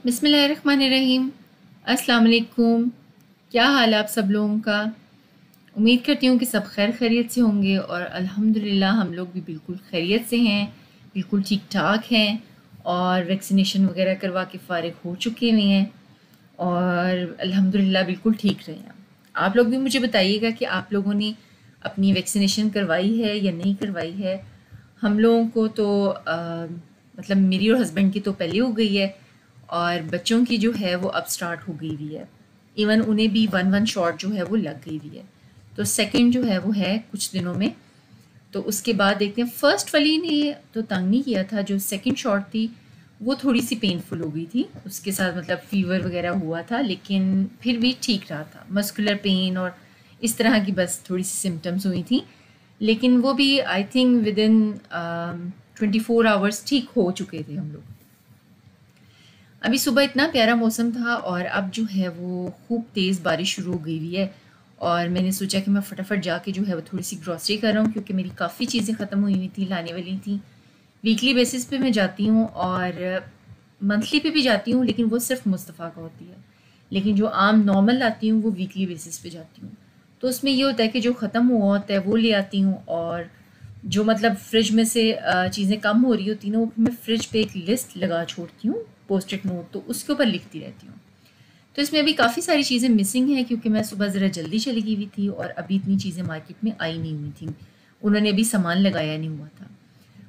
बिस्मिल्लाहिर्रहमानिर्रहीम। अस्सलाम वालेकुम। क्या हाल है आप सब लोगों का? उम्मीद करती हूँ कि सब खैर खैरियत से होंगे और अल्हम्दुलिल्लाह हम लोग भी बिल्कुल खैरियत से हैं, बिल्कुल ठीक ठाक हैं और वैक्सीनेशन वगैरह करवा के फ़ारिग हो चुके हुए हैं और अल्हम्दुलिल्लाह बिल्कुल ठीक रहे हैं। आप लोग भी मुझे बताइएगा कि आप लोगों ने अपनी वैक्सीनेशन करवाई है या नहीं करवाई है। हम लोगों को तो मतलब मेरी और हस्बैंड की तो पहले हो गई है और बच्चों की जो है वो अब स्टार्ट हो गई हुई है। इवन उन्हें भी वन शॉट जो है वो लग गई हुई है। तो सेकंड जो है वो है कुछ दिनों में। तो उसके बाद देखते हैं। फर्स्ट वाली ने तो तंग नहीं किया था, जो सेकंड शॉट थी वो थोड़ी सी पेनफुल हो गई थी। उसके साथ मतलब फीवर वगैरह हुआ था लेकिन फिर भी ठीक रहा था। मस्कुलर पेन और इस तरह की बस थोड़ी सी सिम्टम्स हुई थी, लेकिन वो भी I think with in 24 hours ठीक हो चुके थे हम लोग। अभी सुबह इतना प्यारा मौसम था और अब जो है वो खूब तेज़ बारिश शुरू हो गई हुई है और मैंने सोचा कि मैं फटाफट जाके जो है वो थोड़ी सी ग्रॉसरी कर रहा हूँ, क्योंकि मेरी काफ़ी चीज़ें ख़त्म हुई हुई थी, लाने वाली थी। वीकली बेसिस पे मैं जाती हूँ और मंथली पे भी जाती हूँ, लेकिन वो सिर्फ मुस्तफ़ा का होती है। लेकिन जो आम नॉर्मल लाती हूँ वो वीकली बेसिस पे जाती हूँ। तो उसमें ये होता है कि जो ख़त्म हुआ होता है वो ले आती हूँ और जो मतलब फ्रिज में से चीज़ें कम हो रही होती हैं ना, वो मैं फ्रिज पे एक लिस्ट लगा छोड़ती हूँ, पोस्ट इट नोट, तो उसके ऊपर लिखती रहती हूँ। तो इसमें अभी काफ़ी सारी चीज़ें मिसिंग हैं क्योंकि मैं सुबह ज़रा जल्दी चली गई हुई थी और अभी इतनी चीज़ें मार्केट में आई नहीं हुई थी, उन्होंने अभी सामान लगाया नहीं हुआ था।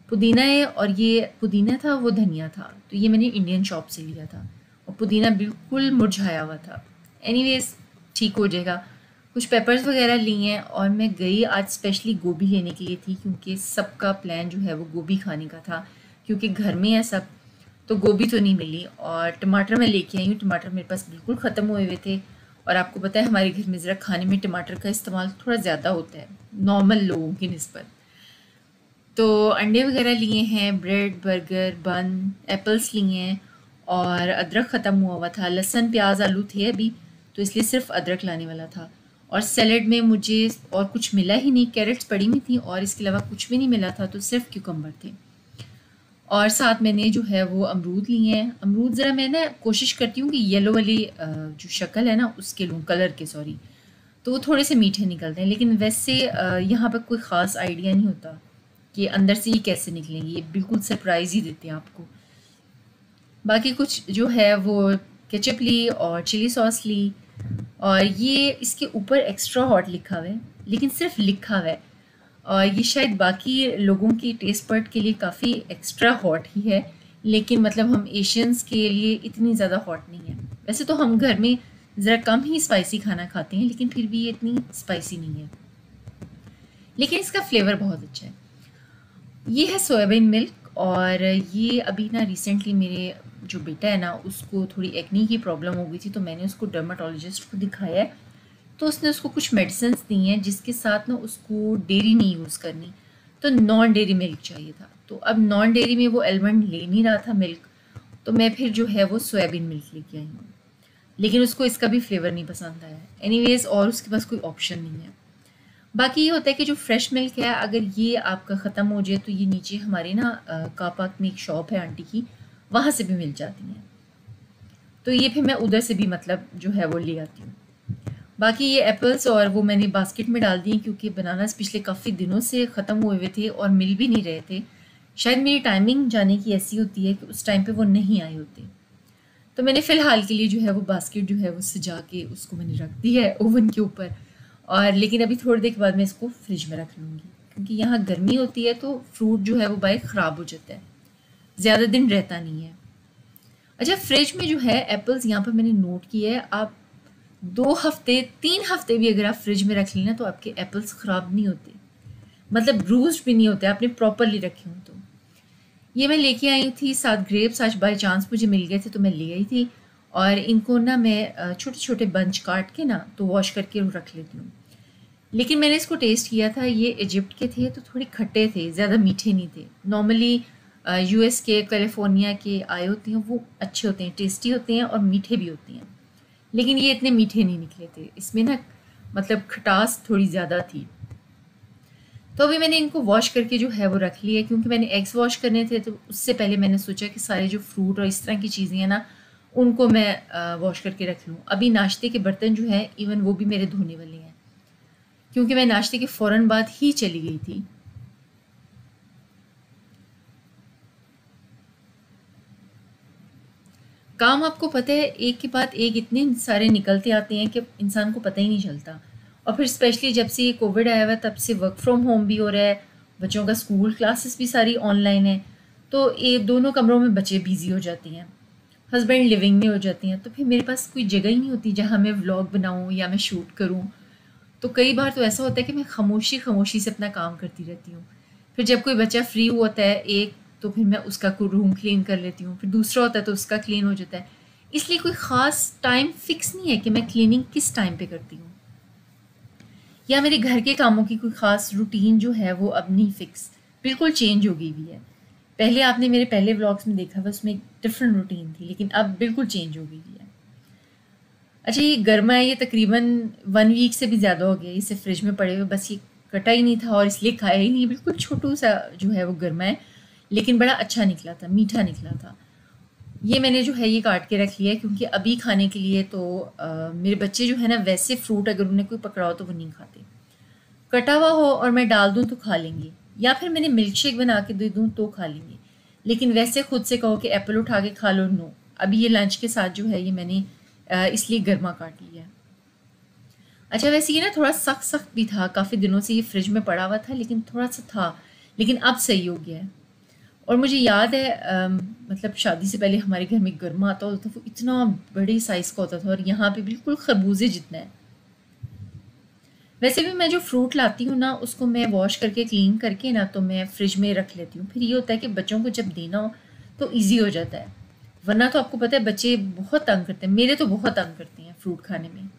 पुदीना है और ये पुदीना था वो धनिया था, तो ये मैंने इंडियन शॉप से लिया था और पुदीना बिल्कुल मुरझाया हुआ था। एनीवेज ठीक हो जाएगा। कुछ पेपर्स वगैरह लिए हैं और मैं गई आज स्पेशली गोभी लेने के लिए थी, क्योंकि सबका प्लान जो है वो गोभी खाने का था, क्योंकि घर में है सब। तो गोभी तो नहीं मिली और टमाटर मैं लेके आई हूँ। टमाटर मेरे पास बिल्कुल ख़त्म हुए हुए थे और आपको पता है हमारे घर में ज़रा खाने में टमाटर का इस्तेमाल थोड़ा ज़्यादा होता है नॉर्मल लोगों की निस्बत। तो अंडे वगैरह लिए हैं, ब्रेड, बर्गर, बन, एप्पल्स लिए हैं और अदरक ख़त्म हुआ हुआ था। लहसुन, प्याज, आलू थे अभी, तो इसलिए सिर्फ अदरक लाने वाला था। और सैलेड में मुझे और कुछ मिला ही नहीं, कैरेट्स पड़ी हुई थी और इसके अलावा कुछ भी नहीं मिला था, तो सिर्फ क्यूकम्बर थे। और साथ मैंने जो है वो अमरूद लिए हैं। अमरूद ज़रा मैं ना कोशिश करती हूँ कि येलो वाली जो शक्ल है ना उसके लूँ, कलर के सॉरी, तो वो थोड़े से मीठे निकलते हैं। लेकिन वैसे यहाँ पर कोई ख़ास आइडिया नहीं होता कि अंदर से ये कैसे निकलेंगे, ये बिल्कुल सरप्राइज़ ही देते हैं आपको। बाकी कुछ जो है वो केचप ली और चिली सॉस ली और ये इसके ऊपर एक्स्ट्रा हॉट लिखा हुआ है, लेकिन सिर्फ लिखा हुआ है और ये शायद बाकी लोगों की टेस्ट बड के लिए काफ़ी एक्स्ट्रा हॉट ही है, लेकिन मतलब हम एशियंस के लिए इतनी ज़्यादा हॉट नहीं है। वैसे तो हम घर में ज़रा कम ही स्पाइसी खाना खाते हैं, लेकिन फिर भी ये इतनी स्पाइसी नहीं है, लेकिन इसका फ्लेवर बहुत अच्छा है। ये है सोयाबीन मिल्क और ये अभी ना रिसेंटली मेरे जो बेटा है ना उसको थोड़ी एक्नी की प्रॉब्लम हो गई थी, तो मैंने उसको डर्माटोलॉजिस्ट को दिखाया है। तो उसने उसको कुछ मेडिसिन दी हैं जिसके साथ ना उसको डेयरी नहीं यूज़ करनी, तो नॉन डेयरी मिल्क चाहिए था। तो अब नॉन डेयरी में वो एलमंड ले नहीं रहा था मिल्क, तो मैं फिर जो है वो सोयाबीन मिल्क लेके आई हूँ, लेकिन उसको इसका भी फ्लेवर नहीं पसंद आया एनीवेज, और उसके पास कोई ऑप्शन नहीं है। बाकी ये होता है कि जो फ्रेश मिल्क है अगर ये आपका ख़त्म हो जाए तो ये नीचे हमारे ना कार पार्क में एक शॉप है आंटी की, वहाँ से भी मिल जाती हैं, तो ये फिर मैं उधर से भी मतलब जो है वो ले आती हूँ। बाकी ये एप्पल्स और वो मैंने बास्केट में डाल दिए क्योंकि बनानास पिछले काफ़ी दिनों से ख़त्म हुए हुए थे और मिल भी नहीं रहे थे। शायद मेरी टाइमिंग जाने की ऐसी होती है कि उस टाइम पे वो नहीं आए होते। तो मैंने फ़िलहाल के लिए जो है वो बास्केट जो है वो सजा के उसको मैंने रख दी है ओवन के ऊपर, और लेकिन अभी थोड़ी देर के बाद मैं इसको फ्रिज में रख लूँगी, क्योंकि यहाँ गर्मी होती है तो फ्रूट जो है वो बाइक ख़राब हो जाता है, ज़्यादा दिन रहता नहीं है। अच्छा, फ्रिज में जो है एप्पल्स यहाँ पर मैंने नोट किया है, आप 2 हफ्ते 3 हफ्ते भी अगर आप फ्रिज में रख लेना तो आपके एप्पल्स ख़राब नहीं होते, मतलब ब्रूज भी नहीं होते, आपने प्रॉपरली रखे हों तो। ये मैं लेके आई थी 7 ग्रेप्स, आज बाय चांस मुझे मिल गए थे तो मैं ले आई थी और इनको ना मैं छोटे छोटे बंच काट के ना तो वॉश करके रख लेती हूँ। लेकिन मैंने इसको टेस्ट किया था, ये इजिप्ट के थे तो थोड़े खट्टे थे, ज़्यादा मीठे नहीं थे। नॉर्मली यूएस के, कैलिफोर्निया के आए होते हैं वो अच्छे होते हैं, टेस्टी होते हैं और मीठे भी होते हैं, लेकिन ये इतने मीठे नहीं निकले थे, इसमें ना मतलब खटास थोड़ी ज़्यादा थी। तो अभी मैंने इनको वॉश करके जो है वो रख लिया, क्योंकि मैंने एग्स वॉश करने थे तो उससे पहले मैंने सोचा कि सारे जो फ्रूट और इस तरह की चीज़ें हैं ना उनको मैं वॉश करके रख लूँ। अभी नाश्ते के बर्तन जो हैं इवन वो भी मेरे धोने वाले हैं, क्योंकि मैं नाश्ते के फ़ौरन बाद ही चली गई थी। काम आपको पता है एक के बाद एक इतने सारे निकलते आते हैं कि इंसान को पता ही नहीं चलता। और फिर स्पेशली जब से ये कोविड आया हुआ है तब से वर्क फ्रॉम होम भी हो रहा है, बच्चों का स्कूल क्लासेस भी सारी ऑनलाइन है, तो ये दोनों कमरों में बच्चे बिजी हो जाती हैं, हस्बैंड लिविंग में हो जाती हैं, तो फिर मेरे पास कोई जगह ही नहीं होती जहाँ मैं व्लॉग बनाऊँ या मैं शूट करूँ। तो कई बार तो ऐसा होता है कि मैं खामोशी खामोशी से अपना काम करती रहती हूँ। फिर जब कोई बच्चा फ्री होता है एक, तो फिर मैं उसका रूम क्लीन कर लेती हूँ, फिर दूसरा होता है तो उसका क्लीन हो जाता है। इसलिए कोई ख़ास टाइम फिक्स नहीं है कि मैं क्लीनिंग किस टाइम पे करती हूँ, या मेरे घर के कामों की कोई ख़ास रूटीन जो है वो अब नहीं फिक्स, बिल्कुल चेंज हो गई हुई है। पहले आपने मेरे पहले व्लॉग्स में देखा था, उसमें एक डिफरेंट रूटीन थी, लेकिन अब बिल्कुल चेंज हो गई हुई है। अच्छा, ये गर्मा है, ये तकरीबन 1 वीक से भी ज़्यादा हो गया इसे फ्रिज में पड़े हुए, बस ये कटा ही नहीं था और इसलिए खाया ही नहीं। बिल्कुल छोटू सा जो है वो गर्मा है, लेकिन बड़ा अच्छा निकला था, मीठा निकला था। ये मैंने जो है ये काट के रख लिया है, क्योंकि अभी खाने के लिए तो मेरे बच्चे जो है ना, वैसे फ्रूट अगर उन्हें कोई पकड़ाओ तो वो नहीं खाते। कटा हुआ हो और मैं डाल दूँ तो खा लेंगे, या फिर मैंने मिल्क शेक बना के दे दूँ तो खा लेंगे, लेकिन वैसे खुद से कहो कि एप्पल उठा के खा लो, नो। अभी ये लंच के साथ जो है ये मैंने इसलिए गर्मा काट लिया है। अच्छा, वैसे ये ना थोड़ा सख्त सख्त भी था, काफ़ी दिनों से ये फ्रिज में पड़ा हुआ था, लेकिन थोड़ा सा था, लेकिन अब सही हो गया है। और मुझे याद है मतलब शादी से पहले हमारे घर में गर्मा आता होता था, वो इतना बड़े साइज़ का होता था और यहाँ पे बिल्कुल खरबूजे जितना है। वैसे भी मैं जो फ्रूट लाती हूँ ना, उसको मैं वॉश करके क्लीन करके ना तो मैं फ्रिज में रख लेती हूँ। फिर ये होता है कि बच्चों को जब देना हो तो ईजी हो जाता है, वरना तो आपको पता है बच्चे बहुत तंग करते हैं, मेरे तो बहुत तंग करते हैं फ्रूट खाने में।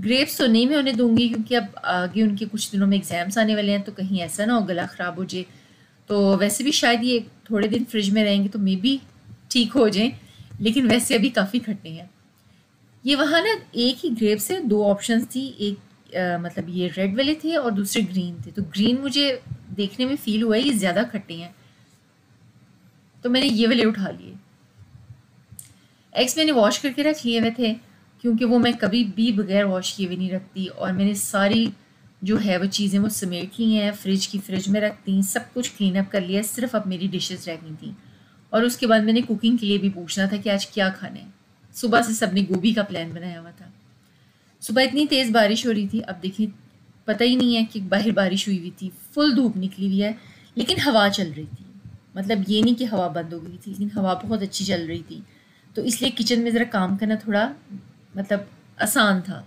ग्रेप्स तो नहीं मैं उन्हें दूंगी, क्योंकि अब आगे उनके कुछ दिनों में एग्ज़ाम्स आने वाले हैं, तो कहीं ऐसा ना हो गला ख़राब हो जाए। तो वैसे भी शायद ये थोड़े दिन फ्रिज में रहेंगे तो मे बी ठीक हो जाएं, लेकिन वैसे अभी काफ़ी खट्टे हैं। ये वहाँ ना एक ही ग्रेप से 2 ऑप्शंस थी, एक मतलब ये रेड वाले थे और दूसरे ग्रीन थे, तो ग्रीन मुझे देखने में फ़ील हुआ ये ज़्यादा खट्टे हैं, तो मैंने ये वाले उठा लिए। एग्स मैंने वॉश करके रख लिए हुए थे, क्योंकि वो मैं कभी भी बगैर वॉश किए हुए नहीं रखती, और मैंने सारी जो है वो चीज़ें वो समेट ली हैं, फ्रिज में रख दी, सब कुछ क्लीन अप कर लिया, सिर्फ अब मेरी डिशेस रह गई थी। और उसके बाद मैंने कुकिंग के लिए भी पूछना था कि आज क्या खाना है। सुबह से सबने गोभी का प्लान बनाया हुआ था। सुबह इतनी तेज़ बारिश हो रही थी, अब देखिए पता ही नहीं है कि बाहर बारिश हुई हुई थी, फुल धूप निकली हुई है, लेकिन हवा चल रही थी। मतलब ये नहीं कि हवा बंद हो गई थी, लेकिन हवा बहुत अच्छी चल रही थी, तो इसलिए किचन में ज़रा काम करना थोड़ा मतलब आसान था।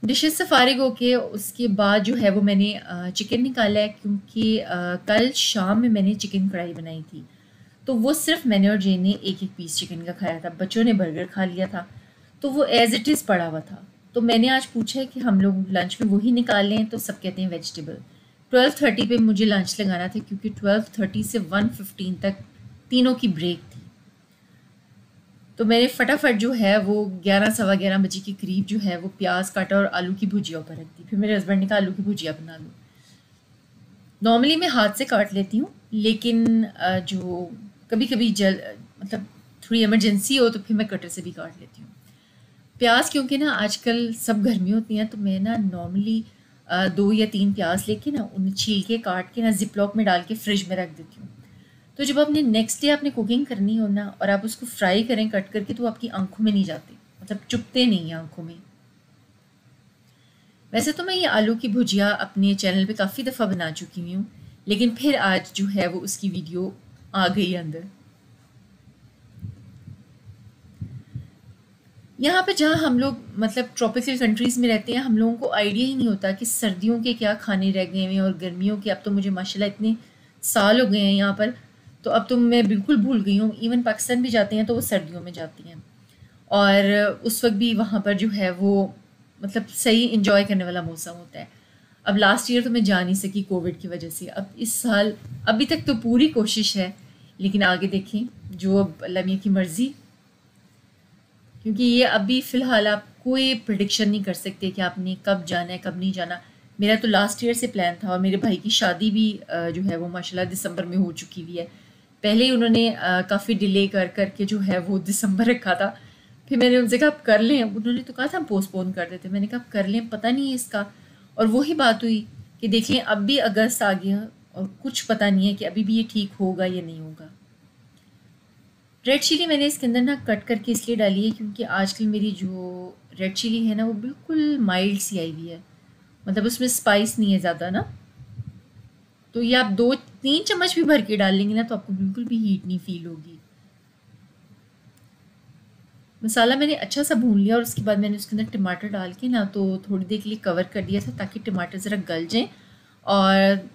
डिशेस से फारिग होके उसके बाद जो है वो मैंने चिकन निकाला है, क्योंकि कल शाम में मैंने चिकन कढ़ाई बनाई थी, तो वो सिर्फ मैंने और जेन ने एक एक पीस चिकन का खाया था, बच्चों ने बर्गर खा लिया था, तो वो एज इट इज़ पड़ा हुआ था। तो मैंने आज पूछा है कि हम लोग लंच में वही निकाल लें, तो सब कहते हैं वेजिटेबल। 12:30 पे मुझे लंच लगाना था, क्योंकि 12:30 से 1:15 तक तीनों की ब्रेक थी। तो मैंने फटाफट जो है वो 11 सवा 11 बजे के करीब जो है वो प्याज काटा और आलू की भुजिया ऊपर रख दी। फिर मेरे हस्बैंड ने कहा आलू की भुजिया बना लो। नॉर्मली मैं हाथ से काट लेती हूँ, लेकिन जो कभी कभी मतलब थोड़ी इमरजेंसी हो तो फिर मैं कटर से भी काट लेती हूँ। प्याज क्योंकि ना आजकल सब घर में होती हैं, तो मैं ना नॉर्मली 2 या 3 प्याज लेके ना उन्हें छील के काट के ना जिप लॉक में डाल के फ्रिज में रख देती हूँ। तो जब आपने नेक्स्ट डे आपने कुकिंग करनी हो ना और आप उसको फ्राई करें कट करके, तो आपकी आंखों में नहीं जाते, मतलब चुभते नहीं हैं आंखों में। वैसे तो मैं ये आलू की भुजिया अपने चैनल पे काफ़ी दफ़ा बना चुकी हुई हूँ, लेकिन फिर आज जो है वो उसकी वीडियो आ गई अंदर। यहाँ पे जहाँ हम लोग मतलब ट्रॉपिकल कंट्रीज़ में रहते हैं, हम लोगों को आइडिया ही नहीं होता कि सर्दियों के क्या खाने रह गए हैं और गर्मियों के। अब तो मुझे माशाल्लाह इतने साल हो गए हैं यहाँ पर, तो अब तो मैं बिल्कुल भूल गई हूँ। इवन पाकिस्तान भी जाते हैं तो वो सर्दियों में जाती हैं, और उस वक्त भी वहाँ पर जो है वो मतलब सही इंजॉय करने वाला मौसम होता है। अब लास्ट ईयर तो मैं जा नहीं सकी कोविड की वजह से, अब इस साल अभी तक तो पूरी कोशिश है, लेकिन आगे देखें जो अब अल्लाह मियां की मर्ज़ी, क्योंकि ये अभी फ़िलहाल आप कोई प्रिडिक्शन नहीं कर सकते कि आपने कब जाना है कब नहीं जाना। मेरा तो लास्ट ईयर से प्लान था, और मेरे भाई की शादी भी जो है वो माशाल्लाह दिसंबर में हो चुकी हुई है। पहले ही उन्होंने काफ़ी डिले कर करके जो है वो दिसंबर रखा था। फिर मैंने उनसे कहा आप कर लें, उन्होंने तो कहा था हम पोस्टपोन कर देते, मैंने कहा कर लें, पता नहीं है इसका। और वही बात हुई कि देख लें अब भी अगस्त आ गया और कुछ पता नहीं है कि अभी भी ये ठीक होगा या नहीं होगा। रेड चिली मैंने इसके अंदर ना कट करके इसलिए डाली है क्योंकि आजकल मेरी जो रेड चिली है ना वो बिल्कुल माइल्ड सी आई हुई है, मतलब उसमें स्पाइस नहीं है ज़्यादा ना। तो ये आप 2-3 चम्मच भी भर के डाल लेंगे ना तो आपको बिल्कुल भी हीट नहीं फील होगी। मसाला मैंने अच्छा सा भून लिया और उसके बाद मैंने उसके अंदर टमाटर डाल के ना तो थोड़ी देर के लिए कवर कर दिया था ताकि टमाटर ज़रा गल जाएँ और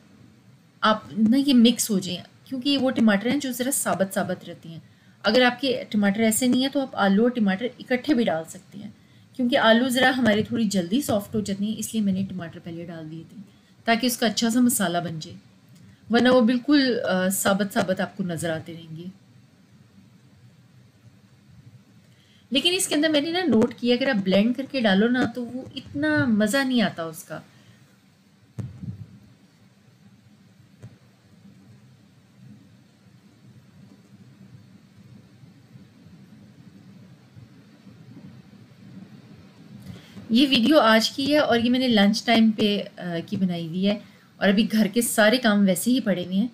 आप ना ये मिक्स हो जाएँ, क्योंकि वो टमाटर हैं जो ज़रा साबत साबत रहती हैं। अगर आपके टमाटर ऐसे नहीं है तो आप आलू और टमाटर इकट्ठे भी डाल सकते हैं, क्योंकि आलू ज़रा हमारे थोड़ी जल्दी सॉफ्ट हो जाती हैं, इसलिए मैंने टमाटर पहले डाल दिए थे ताकि उसका अच्छा सा मसाला बन जाए, वरना वो बिल्कुल साबत साबत आपको नज़र आते रहेंगे। लेकिन इसके अंदर मैंने ना नोट किया अगर आप ब्लेंड करके डालो ना तो वो इतना मज़ा नहीं आता उसका। ये वीडियो आज की है और ये मैंने लंच टाइम पे की बनाई हुई है और अभी घर के सारे काम वैसे ही पड़े हुए हैं।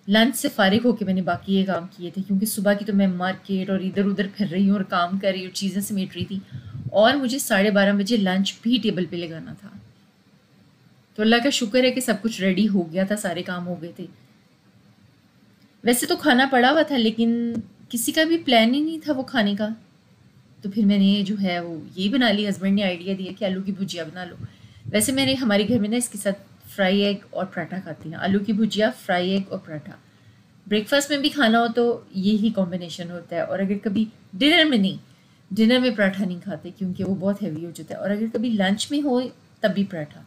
लंच से फारिग होके मैंने बाकी ये काम किए थे क्योंकि सुबह की तो मैं मार्केट और इधर उधर फिर रही हूँ और काम कर रही हूँ, चीज़ें समेट रही थी और मुझे 12:30 बजे लंच भी टेबल पे लगाना था। तो अल्लाह का शुक्र है कि सब कुछ रेडी हो गया था, सारे काम हो गए थे। वैसे तो खाना पड़ा हुआ था लेकिन किसी का भी प्लान ही नहीं था वो खाने का, तो फिर मैंने जो है वो यही बना ली। हस्बैंड ने आइडिया दिया कि आलू की भुजिया बना लो। वैसे मैंने हमारे घर में ना इसके साथ फ्राई एग और पराठा खाती हैं, आलू की भुजिया, फ्राई एग और पराठा। ब्रेकफास्ट में भी खाना हो तो यही कॉम्बिनेशन होता है, और अगर कभी डिनर में नहीं, डिनर में पराठा नहीं खाते क्योंकि वो बहुत हैवी हो जाता है, और अगर कभी लंच में हो तब भी पराठा।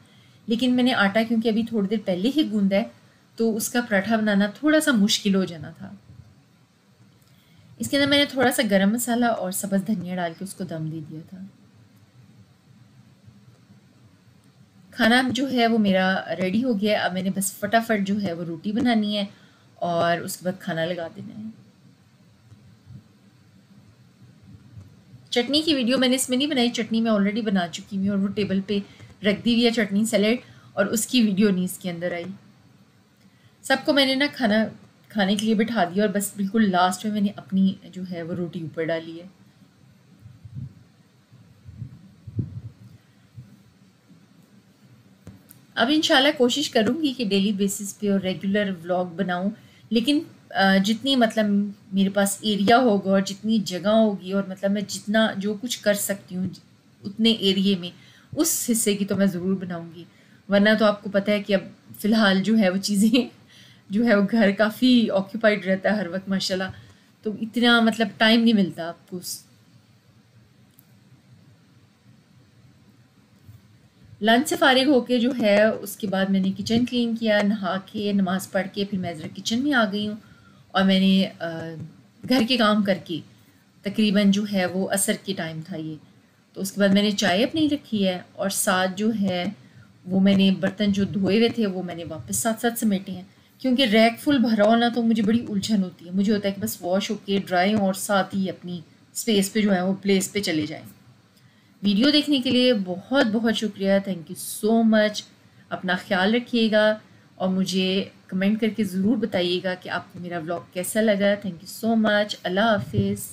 लेकिन मैंने आटा क्योंकि अभी थोड़ी देर पहले ही गूंदा है तो उसका पराठा बनाना थोड़ा सा मुश्किल हो जाना था। इसके अंदर मैंने थोड़ा सा गरम मसाला और सब्ज़ धनिया डाल के उसको दम दे दिया था। खाना जो है वो मेरा रेडी हो गया। अब मैंने बस फटाफट जो है वो रोटी बनानी है और उसके बाद खाना लगा देना है। चटनी की वीडियो मैंने इसमें नहीं बनाई, चटनी मैं ऑलरेडी बना चुकी हूँ और वो टेबल पे रख दी हुई है चटनी सैलेड, और उसकी वीडियो नहीं इसके अंदर आई। सबको मैंने ना खाना खाने के लिए बिठा दिया और बस बिल्कुल लास्ट में मैंने अपनी जो है वो रोटी ऊपर डाली है। अब इंशाल्लाह कोशिश करूँगी कि डेली बेसिस पे और रेगुलर व्लॉग बनाऊँ, लेकिन जितनी मतलब मेरे पास एरिया होगा और जितनी जगह होगी और मतलब मैं जितना जो कुछ कर सकती हूँ उतने एरिए में, उस हिस्से की तो मैं ज़रूर बनाऊँगी। वरना तो आपको पता है कि अब फ़िलहाल जो है वो चीज़ें जो है वो घर काफ़ी ऑक्यूपाइड रहता है हर वक्त माशाल्लाह, तो इतना मतलब टाइम नहीं मिलता आपको। लंच से फारिग होके जो है उसके बाद मैंने किचन क्लीन किया, नहा के नमाज़ पढ़ के फिर मैं ज़रा किचन में आ गई हूँ और मैंने घर के काम करके तकरीबन जो है वो असर के टाइम था ये, तो उसके बाद मैंने चाय अपनी रखी है और साथ जो है वो मैंने बर्तन जो धोए हुए थे वो मैंने वापस साथ साथ समेटे हैं, क्योंकि रैक फुल भरा हो ना तो मुझे बड़ी उलझन होती है। मुझे होता है कि बस वॉश होके ड्राई हो और साथ ही अपनी स्पेस पे जो है वो प्लेस पे चले जाएँ। वीडियो देखने के लिए बहुत बहुत शुक्रिया, थैंक यू सो मच। अपना ख्याल रखिएगा और मुझे कमेंट करके ज़रूर बताइएगा कि आपको मेरा व्लॉग कैसा लगा। Thank you so much. Allah हाफिज़।